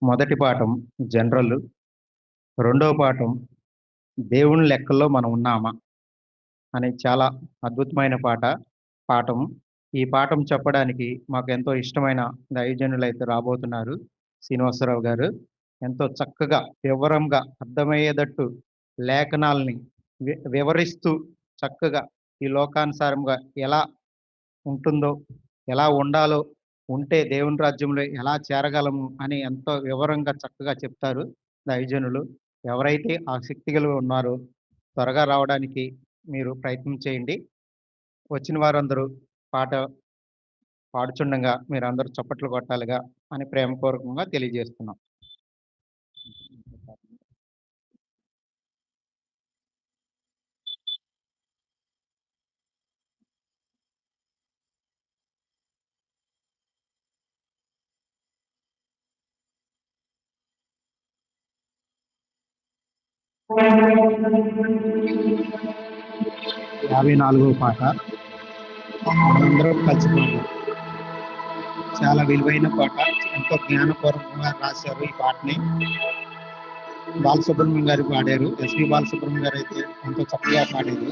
మొదటి పాఠం జనరల్, రెండవ పాఠం దేవుని లెక్కల్లో మనం ఉన్నామా అనే చాలా అద్భుతమైన పాఠం. ఈ పాఠం చెప్పడానికి మాకు ఎంతో ఇష్టమైన దైవజనులైతే రాబోతున్నారు. శ్రీనివాసరావు గారు ఎంతో చక్కగా వివరంగా అర్థమయ్యేటట్టు లేఖనాల్ని వివరిస్తూ చక్కగా ఈ లోకానుసారంగా ఎలా ఉంటుందో, ఎలా ఉండాలో, ఉంటే దేవుని రాజ్యంలో ఎలా చేరగలము అని ఎంతో వివరంగా చక్కగా చెప్తారు దైవజనులు. ఎవరైతే ఆసక్తి కలిగి ఉన్నారో త్వరగా రావడానికి మీరు ప్రయత్నం చేయండి. వచ్చిన వారందరూ పాట పాడుచుండగా మీరందరూ చప్పట్లు కొట్టాలిగా అని ప్రేమపూర్వకంగా తెలియజేస్తున్నాం. యాభై 54వ పాట మనందరం కలిసి పాడదాం. చాలా విలువైన పాట, ఎంతో జ్ఞానపూర్వకంగా రాశారు ఈ పాటని. బాలసుబ్రహ్మణ్యం గారు పాడారు. ఎస్పి బాలసుబ్రహ్మణ్యం గారు అయితే ఎంతో చక్కగా పాడారు.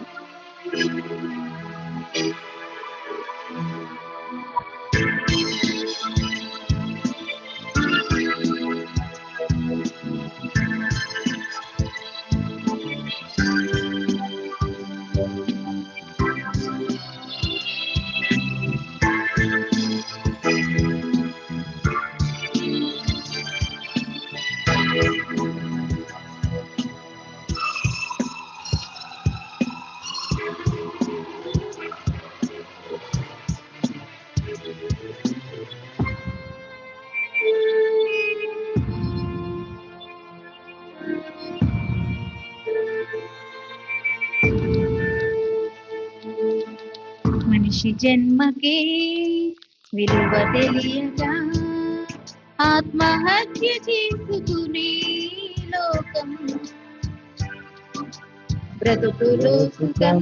మనిషి జన్మకే విలువ తెలియక ఆత్మహత్య చేసుకునే లోకం, బ్రతుకులో సుఖం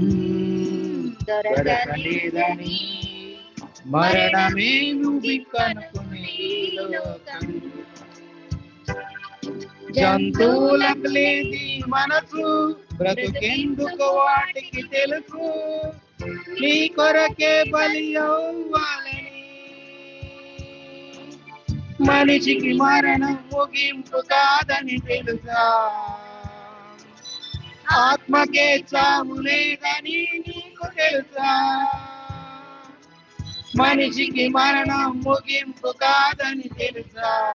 దొరకలేదని మరణమే దిక్కనుకునే లోకం. జంతువులకు లేది మనసు, బ్రతుకెందుకు వాటికి తెలుసు. నీ కొరకే బలి అవ్వాలని మనిషికి మరణం ముగింపు కాదని తెలుసా. ఆత్మకే చావు లేదని నీకు తెలుసా. మనిషికి మరణం ముగింపు కాదని తెలుసా.